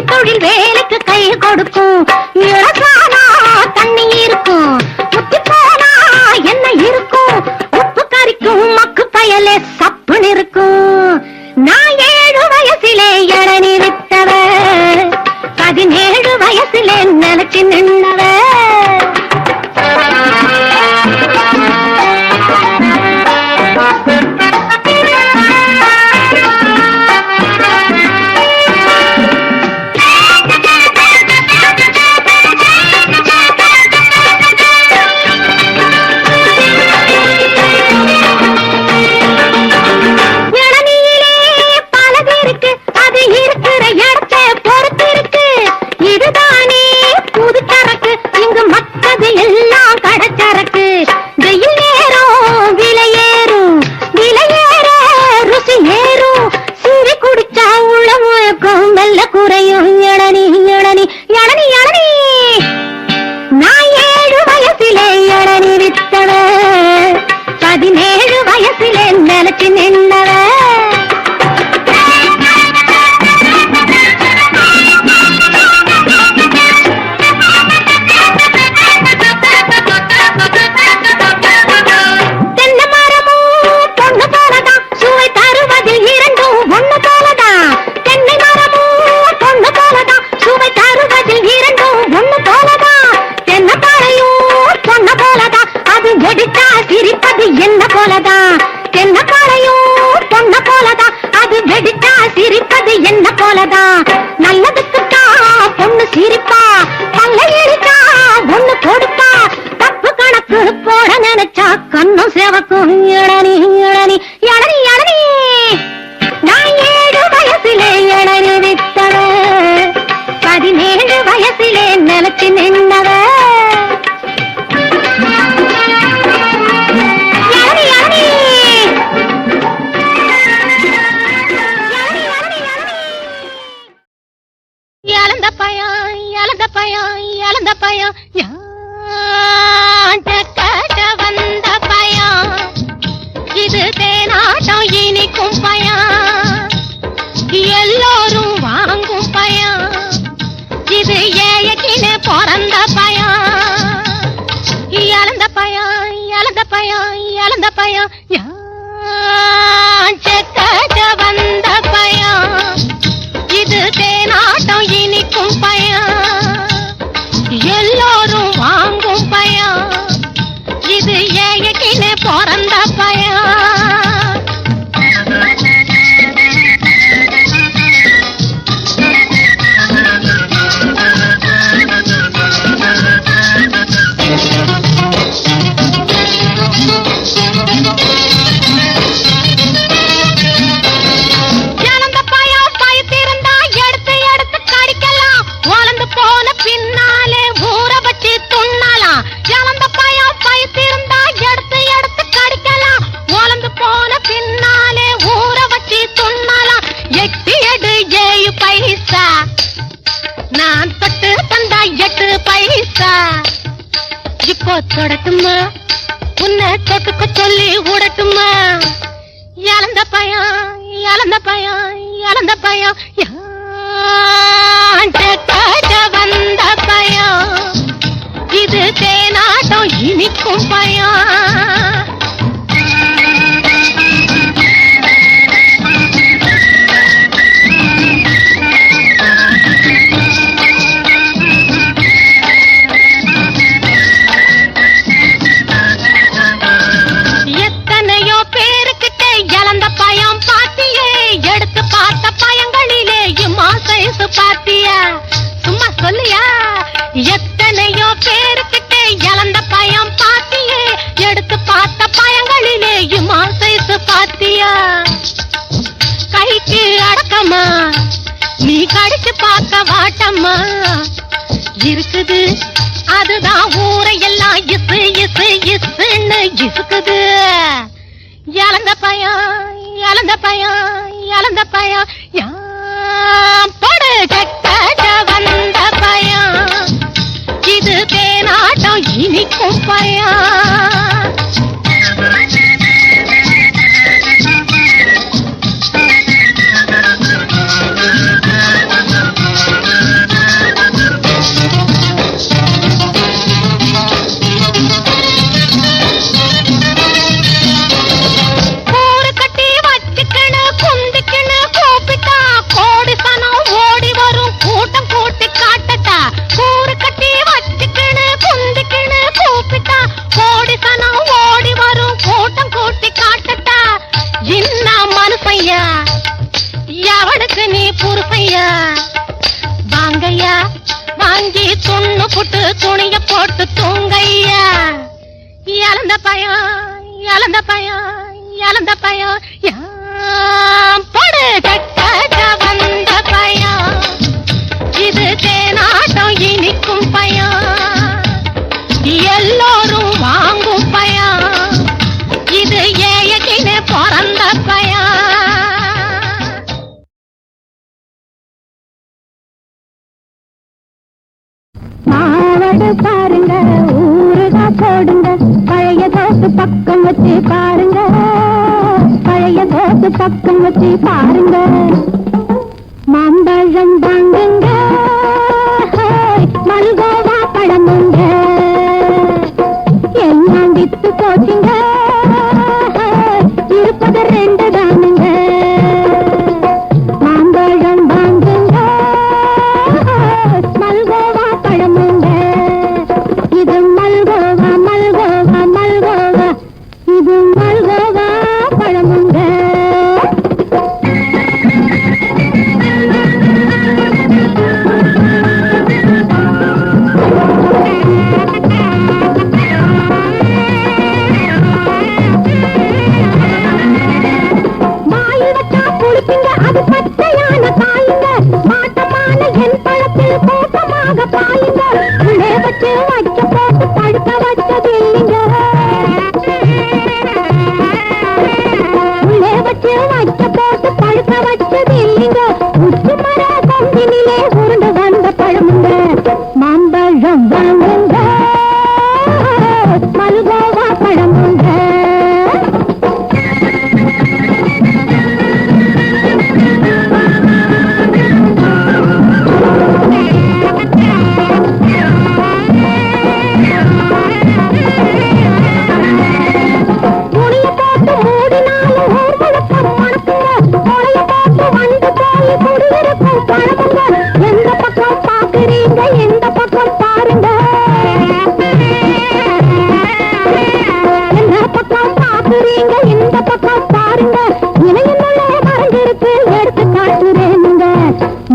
தொழில் வேலைக்கு கை கொடுக்கும். இழசானா தண்ணி இருக்கும், முத்தி போனா என்ன இருக்கும்? உப்பு கறிக்கும் மக்கு பயலே சப்புன்னு இருக்கும். நான் 7 வயசிலே இளநீ வித்தவ, 17 வயசிலே நினைச்சு நின்னவ. என்ன போலதான் என்ன பாளையும் பொண்ண போலதான், அது வெடிச்சா சிரிப்பது என்ன போலதான். நல்லதுக்குத்தான் பொண்ணு சிரிப்பா, பல்ல இழிச்சா ஒண்ணு கொடுப்பா. தப்பு கணக்கு போட நினைச்சா கண்ணும் சேவக்கும். இளநீ இளநீ இளநீ இளநீ. நான் 7 வயசிலே இளநீ வித்தவ, 17 வயசிலே நினைச்சு நின்னவ. இழந்த பயம் வந்த பயம், இது தேனாட்டம் இனிக்கும் பயம், எல்லோரும் வாங்கும் பயம், இது ஏயக்கின்னு பிறந்த பயம். இழந்த பயம் இழந்த பயம் இழந்த பயம் வந்த பயம், இது தேனாட்டம் இனிக்கும் பயம், எல்லோரும் வாங்கும் பயம், இது ஏயக்கின்னு பிறந்த பயம். நான் தொட்டு தந்தா 8 பைசா, இப்போ தொடட்டுமா உன்னை தொட்டுக்க சொல்லி விடட்டுமா? இழந்த பயம் இழந்த பயம் இழந்த பயம் வந்த பயம், இது தேனாட்டம் இனிக்கும் பயம். சும்மா சொல்லியா? எத்தனையோ பேருக்கிட்ட இழந்த பயம் பாத்தியே, எடுத்து பார்த்த பயங்களிலே சைஸ் பாத்தியா? கைக்கு அடக்கமா நீ கடிச்சு பார்க்க வாட்டம்மா இருக்குது, அதுதான் ஊரையெல்லாம் இசு இசு இசுன்னு இசுக்குது. இழந்த பயம் இழந்த பயம் இழந்த பயம் படு கட்ட வந்த பயம், இது தேனாட்டம் இனிக்கும் பயம். தூங்கி துண்ணு புட்டு துணிய போட்டு தூங்கையா. இழந்த பயம் இழந்த பயம் இழந்த பயம் படு கட்ட வந்த பயம். இது தேனாட்டம் இனிக்கும் பயம், எல்லோரும் வாங்கும் பயம். இது ஏயக்கினே பிறந்த பயம். மாவடு பாருங்க ஊருகா போடுங்க, பழைய தோத்து பக்கம் வச்சு பாருங்க, பழைய தோத்து பக்கம் வச்சு பாருங்க. மாம்பழம் வாங்குங்க, மல்கோவா பழமுங்க, எல்லாம் வித்து போச்சுங்க, இருப்பது 2 தானுங்க. மாம்பழம் வாங்குங்க, மல்கோவா பழமுங்க, இது மல்கோவா மல்கோவா மல்கோவா, இது மல்கோவா பழமுங்க. மாம்பழம் வாங்குங்க, மல்கோவா பழமுங்க.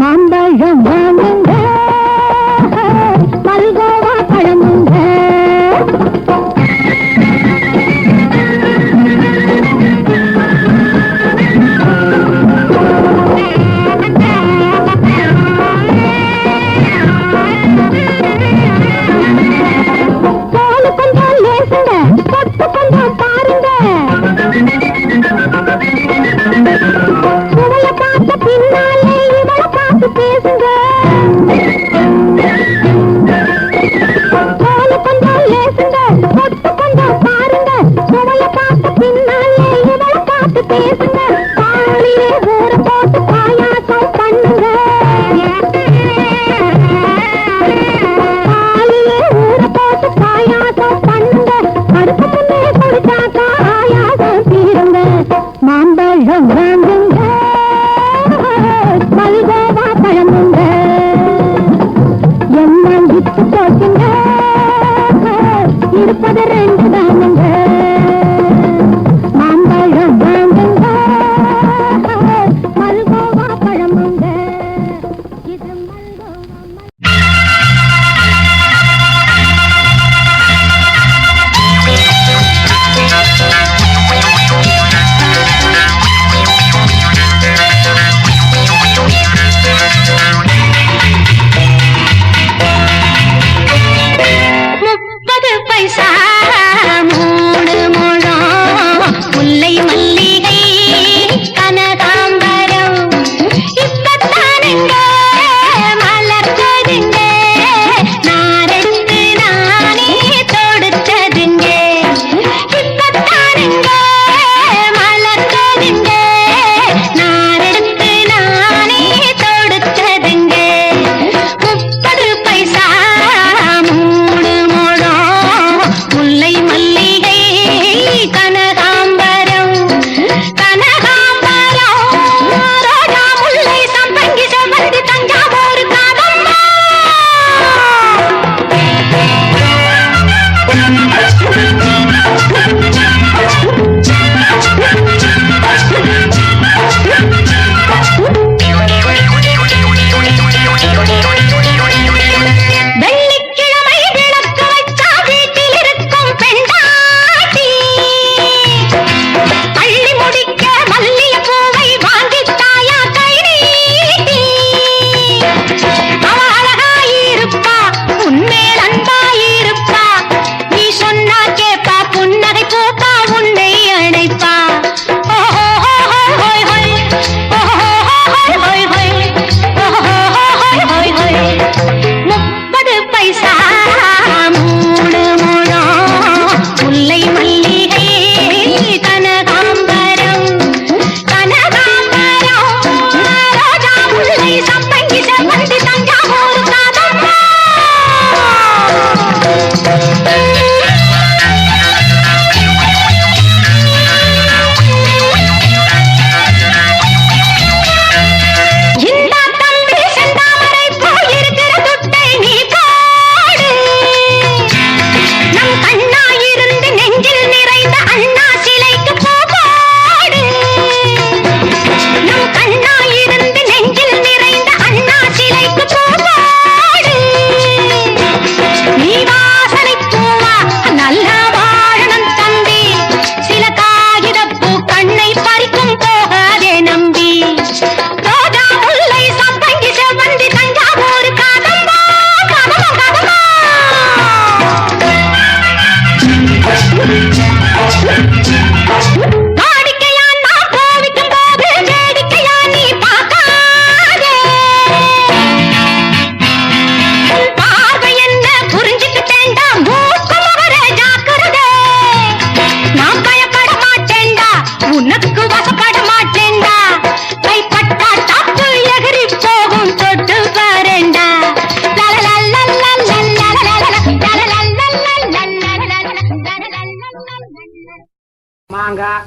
மாம்பழம் வாங்குங்க, மல்கோவா பழமுங்க.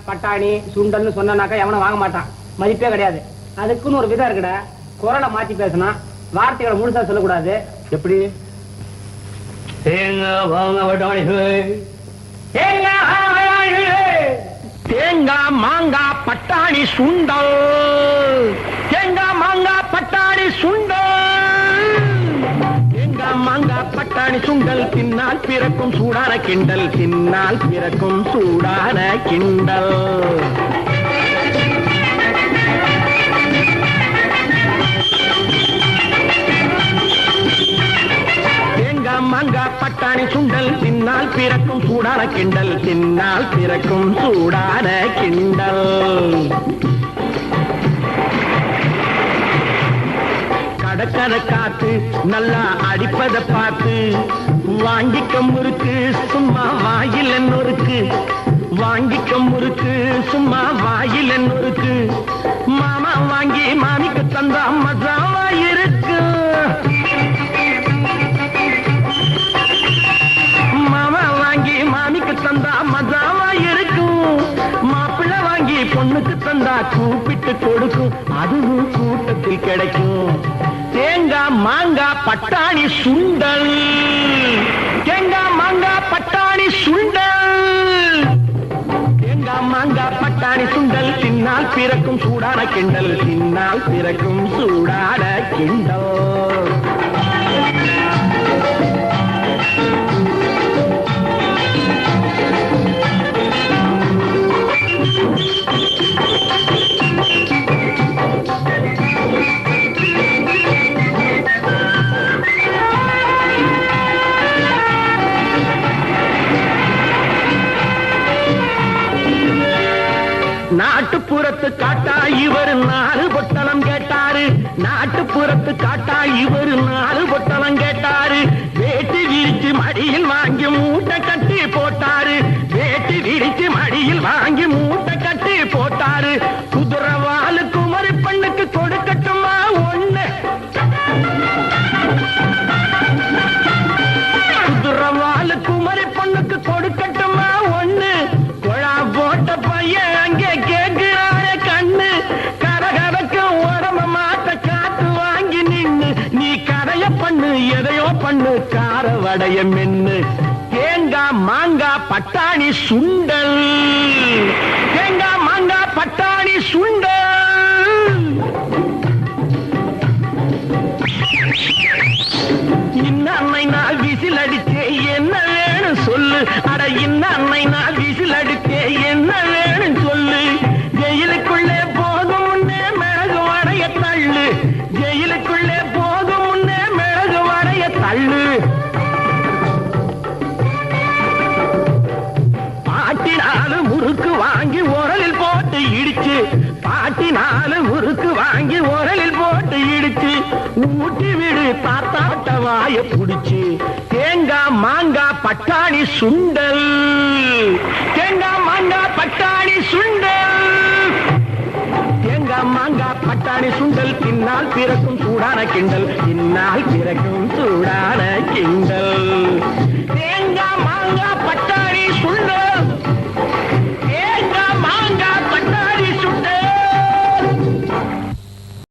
பட்டாணி சுண்டல்னு சொன்னாக்கா எவனும் வாங்க மாட்டான், மதிப்பே கிடையாது. அதுக்குன்னு ஒரு விதம் இருக்குடா. குரலை மாத்தி பேசினா வார்த்தைகளை முழுசா சொல்லக்கூடாது. எப்படி? தேங்காய் வாங்க பட்டாணி, தேங்காய் மாங்காய் பட்டாணி சுண்டல், தேங்காய் மாங்காய் பட்டாணி சுண்டல், தேங்காய் மாங்காய் பட்டாணி சுண்டல், தின்னால் பிறக்கும் சூடான கிண்டல், தின்னால் பிறக்கும் சூடான கிண்டல். மாங்காய் பட்டாணி சுண்டல், தின்னால் பிறக்கும் சூடான கிண்டல், தின்னால் பிறக்கும் சூடான கிண்டல். கடற்கர காத்து நல்லா அடிப்பதை பார்த்து வாங்கிக்க முறுக்கு சும்மா வாயில் என்னொருக்கு, வாங்கிக்க முறுக்கு சும்மா வாயில் என்னொருக்கு, மாமா வாங்கி மாமிக்கு தந்தா மசாவா இருக்கு, மாமா வாங்கி மாமிக்கு தந்தா மசாவா இருக்கும், மாப்பிள்ளை வாங்கி பொண்ணுக்கு தந்தா கூப்பிட்டு கொடுக்கும், அதுவும் கூட்டத்தில் கிடைக்கும். தேங்காய் மாங்காய் பட்டாணி சுண்டல், தேங்காய் மாங்காய் பட்டாணி சுண்டல், தேங்காய் மாங்காய் பட்டாணி சுண்டல், தின்னால் பிறக்கும் சூடான கிண்டல், தின்னால் பிறக்கும் சூடான கிண்டல். நாட்டுப்புறத்து காட்டா இவர் 4 பொட்டலம் கேட்டாரு, நாட்டுப்புறத்து காட்டா இவர் 4 பொட்டலம் கேட்டாரு, வேட்டி விரிச்சு மடியில் வாங்கி மூட்டை கட்டி போட்டாரு, வேட்டி விரிச்சு மடியில் வாங்கி மூட்டை கட்டி போட்டாரு, குதிரவாலு குமரி பெண்ணுக்கு கொடுக்கட்டுமா ஒண்ணு, குதிரவாலு குமரி பெண்ணுக்கு கொடுக்கட்டுமா ஒண்ணு, குழா போட்ட பையன் அங்கே கேட்கிறானே கண்ணு, கரகரக்கு உடம்ப மாட்ட காத்து வாங்கி நின்னு, நீ கரைய பண்ணு எதையோ பண்ணு கார வடைய மென்னு. தேங்காய் மாங்காய் பட்டாணி சுண்டல், தேங்காய் மாங்காய் பட்டாணி சுண்டல். இன்னை நான் விசில் அடிச்சே என்ன வேணும் சொல்லு, அட இன்னை நான் விசில் அடிச்சே என்ன வேணும் சொல்லு, ஜெயிலுக்குள்ளே போகும் முன்னே மிளகு வடைய தள்ளு, ஜெயிலுக்குள்ளே போகும் முன்னே மிளகு வடைய தள்ளு. பாட்டினாலு முறுக்கு வாங்கி உரலில் போட்டு இடிச்சு, பாட்டினாலு முறுக்கு வாங்கி உரலில் போட்டு இடிச்சு, ஊட்டி விடு தாத்தாட்ட வாய புடிச்சு. தேங்காய் மாங்காய் பட்டாணி சுண்டல், தேங்காய் மாங்காய் பட்டாணி சுண்டல், தேங்காய் மாங்காய் பட்டாணி சுண்டல், தின்னால் பிறக்கும் சூடான கிண்டல், தின்னால் பிறக்கும் சூடான கிண்டல்.